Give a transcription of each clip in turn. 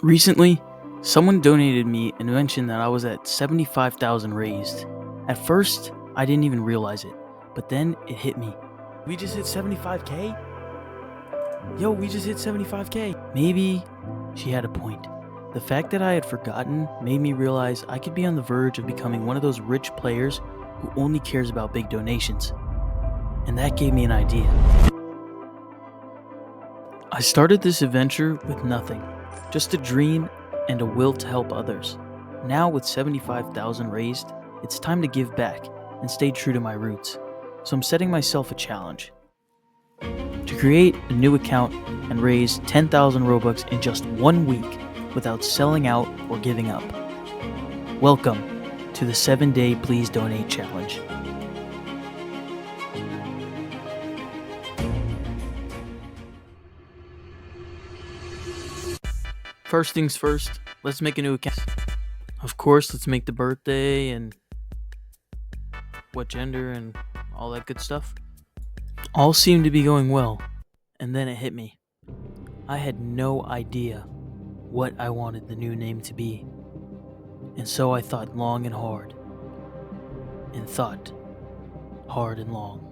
Recently, someone donated me and mentioned that I was at 75,000 raised. At first, I didn't even realize it, but then it hit me. We just hit 75k? Yo, we just hit 75k. Maybe she had a point. The fact that I had forgotten made me realize I could be on the verge of becoming one of those rich players who only cares about big donations. And that gave me an idea. I started this adventure with nothing, just a dream and a will to help others. Now with 75,000 raised, it's time to give back and stay true to my roots. So I'm setting myself a challenge to create a new account and raise 10,000 Robux in just 1 week without selling out or giving up. Welcome to the 7-day Please Donate Challenge. First things first, let's make a new account. Of course, let's make the birthday and what gender and all that good stuff. All seemed to be going well, and then it hit me. I had no idea what I wanted the new name to be, and so I thought long and hard, and thought hard and long.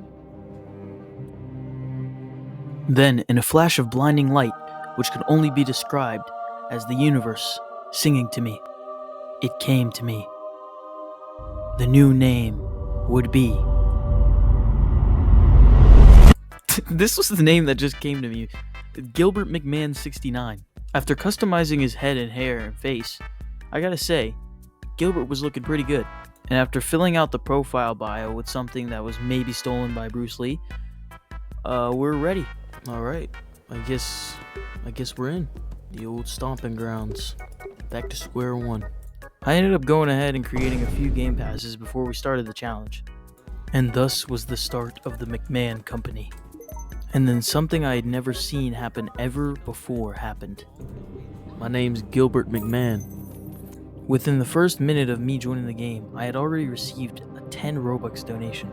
Then, in a flash of blinding light, which could only be described as the universe singing to me, it came to me. The new name would be... This was the name that just came to me. Gilbert McMahon 69. After customizing his head and hair and face, I gotta say, Gilbert was looking pretty good. And after filling out the profile bio with something that was maybe stolen by Bruce Lee, we're ready. Alright, I guess we're in. The old stomping grounds. Back to square one. I ended up going ahead and creating a few game passes before we started the challenge. And thus was the start of the McMahon company. And then something I had never seen happen ever before happened. My name's Gilbert McMahon. Within the first minute of me joining the game, I had already received a 10 Robux donation.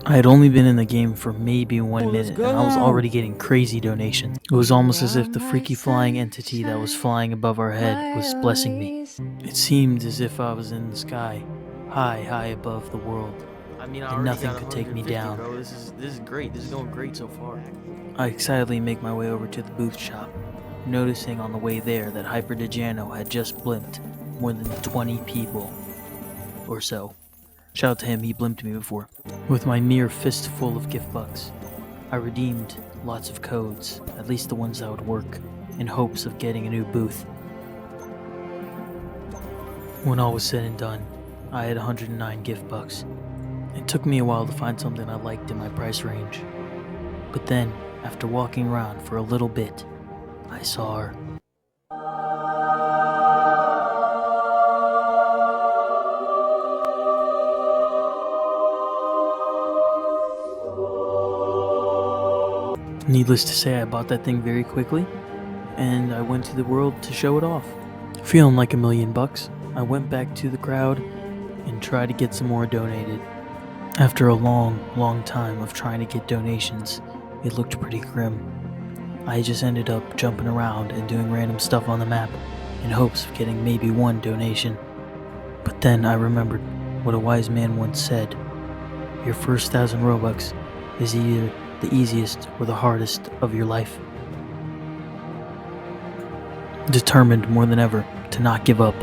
I had only been in the game for maybe 1 minute, and I was already getting crazy donations. It was almost as if the freaky flying entity that was flying above our head was blessing me. It seemed as if I was in the sky, high above the world. And nothing could take me down. Bro. This is great. This is going great so far. I excitedly make my way over to the booth shop, noticing on the way there that Hyper DeJano had just blimped more than 20 people or so. Shout out to him, he blimped me before. With my mere fistful of gift bucks, I redeemed lots of codes, at least the ones that would work, in hopes of getting a new booth. When all was said and done, I had 109 gift bucks. It took me a while to find something I liked in my price range. But then, after walking around for a little bit, I saw her. Needless to say, I bought that thing very quickly, and I went to the world to show it off. Feeling like $1 million, I went back to the crowd and tried to get some more donated. After a long time of trying to get donations, it looked pretty grim. I just ended up jumping around and doing random stuff on the map in hopes of getting maybe one donation. But then I remembered what a wise man once said: your first 1,000 Robux is either the easiest or the hardest of your life. Determined more than ever to not give up,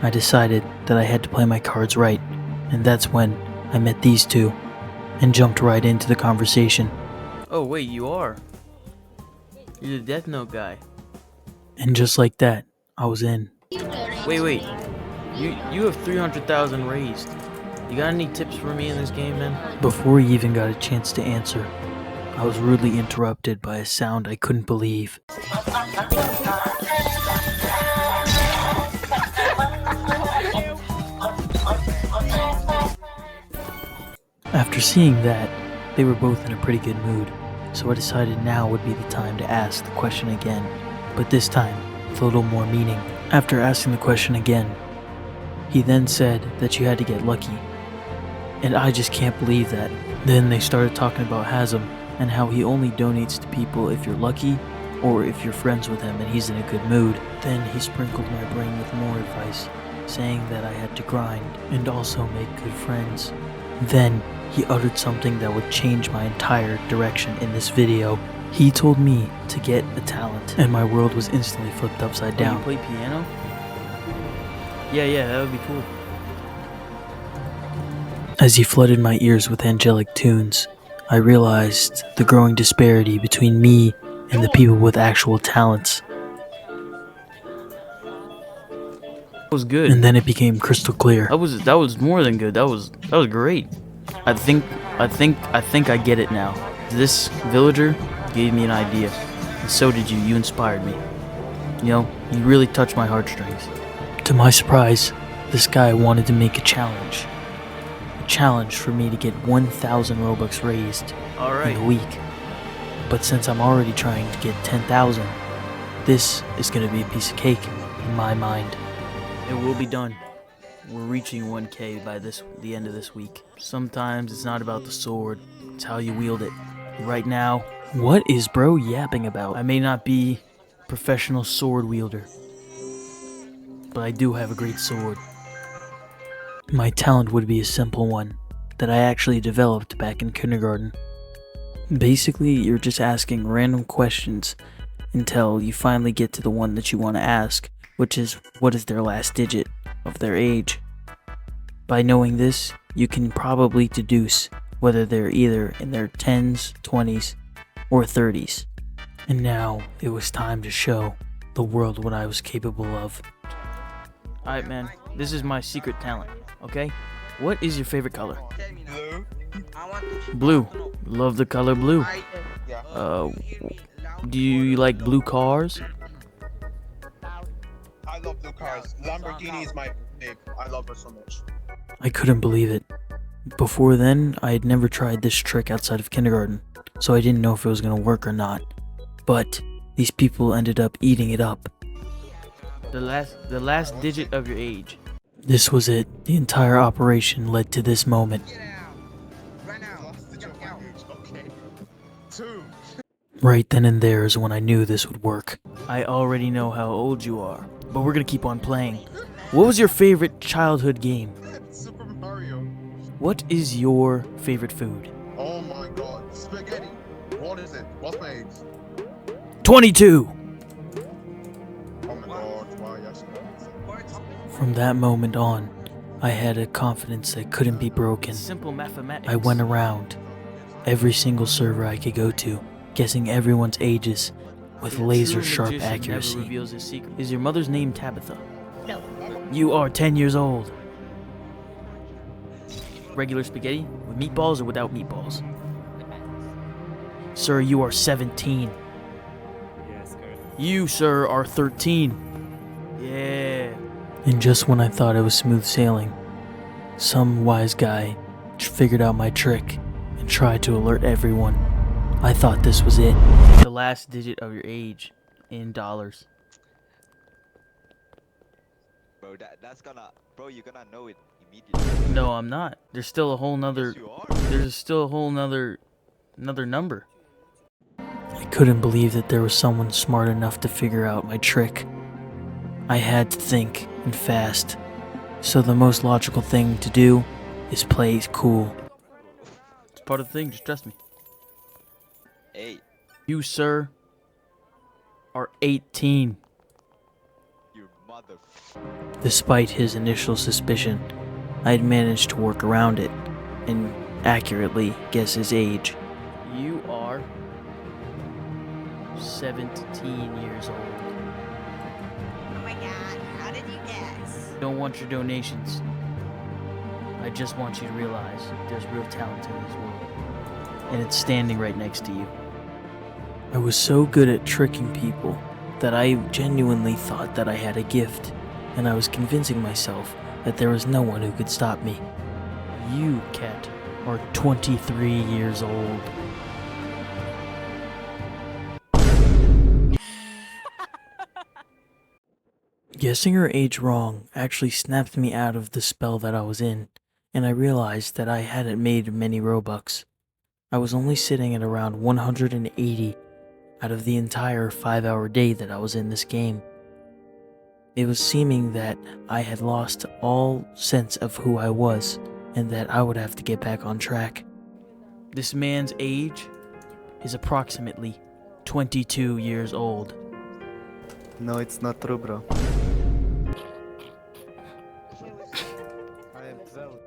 I decided that I had to play my cards right, and that's when I met these two and jumped right into the conversation. Oh wait, you are? You're the Death Note guy. And just like that, I was in. Wait. You have 300,000 raised. You got any tips for me in this game, man? Before he even got a chance to answer, I was rudely interrupted by a sound I couldn't believe. After seeing that, they were both in a pretty good mood, so I decided now would be the time to ask the question again, but this time with a little more meaning. After asking the question again, he then said that you had to get lucky, and I just can't believe that. Then they started talking about Hazem and how he only donates to people if you're lucky or if you're friends with him and he's in a good mood. Then he sprinkled my brain with more advice, saying that I had to grind and also make good friends. Then he uttered something that would change my entire direction in this video. He told me to get a talent, and my world was instantly flipped upside down. You play piano? Yeah, that would be cool. As he flooded my ears with angelic tunes, I realized the growing disparity between me and the people with actual talents. That was good. And then it became crystal clear. That was more than good. That was great. I think I get it now. This villager gave me an idea, and so did you. You inspired me. You know, you really touched my heartstrings. To my surprise, this guy wanted to make a challenge. A challenge for me to get 1,000 Robux raised in a week. But since I'm already trying to get 10,000, this is going to be a piece of cake in my mind. It will be done. We're reaching 1K by the end of this week. Sometimes it's not about the sword, it's how you wield it. Right now, what is bro yapping about? I may not be a professional sword wielder, but I do have a great sword. My talent would be a simple one that I actually developed back in kindergarten. Basically, you're just asking random questions until you finally get to the one that you want to ask, which is, what is their last digit of their age? By knowing this, you can probably deduce whether they're either in their 10s, 20s, or 30s. And now, it was time to show the world what I was capable of. Alright man, this is my secret talent, okay? What is your favorite color? Blue. Love the color blue. Do you like blue cars? I love blue cars. Lamborghini is my babe. I love her so much. I couldn't believe it. Before then, I had never tried this trick outside of kindergarten, so I didn't know if it was gonna work or not. But these people ended up eating it up. The last digit of your age. This was it. The entire operation led to this moment. Right then and there is when I knew this would work. I already know how old you are, but we're gonna keep on playing. What was your favorite childhood game? Super Mario. What is your favorite food? Oh my god. Spaghetti. What is it? What's my age? 22! Oh my god. Wow, yes. From that moment on, I had a confidence that couldn't be broken. Simple mathematics. I went around every single server I could go to, guessing everyone's ages with laser sharp accuracy. Never reveals his secret. Is your mother's name Tabitha? No. You are 10 years old. Regular spaghetti with meatballs or without meatballs? Sir, you are 17. Yes, correct. You, sir, are 13. Yeah. And just when I thought it was smooth sailing, some wise guy figured out my trick and tried to alert everyone. I thought this was it. The last digit of your age in dollars. Bro, you're gonna know it immediately. No, I'm not. There's still a whole nother. Yes, you are. There's still a whole nother number. I couldn't believe that there was someone smart enough to figure out my trick. I had to think and fast. So the most logical thing to do is play cool. It's part of the thing. Just trust me. Hey, You, sir, are 18. you mother. Despite his initial suspicion, I had managed to work around it and accurately guess his age. You are 17 years old. Oh my god, how did you guess? Don't want your donations. I just want you to realize there's real talent in this world. And it's standing right next to you. I was so good at tricking people that I genuinely thought that I had a gift, and I was convincing myself that there was no one who could stop me. You, Cat, are 23 years old. Guessing her age wrong actually snapped me out of the spell that I was in, and I realized that I hadn't made many Robux. I was only sitting at around 180 out of the entire 5-hour day that I was in this game. It was seeming that I had lost all sense of who I was and that I would have to get back on track. This man's age is approximately 22 years old. No, it's not true, bro. I am 12.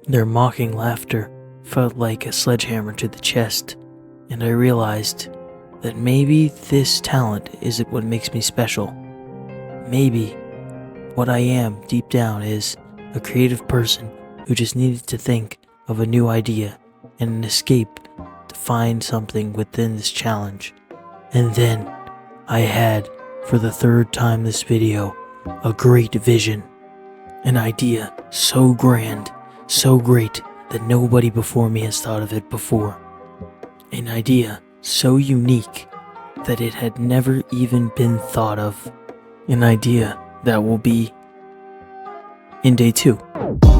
Their mocking laughter felt like a sledgehammer to the chest, and I realized that maybe this talent isn't what makes me special. Maybe what I am deep down is a creative person who just needed to think of a new idea and an escape to find something within this challenge. And then I had, for the third time this video, a great vision. An idea so grand, so great that nobody before me has thought of it before. An idea so unique that it had never even been thought of. An idea that will be in day 2.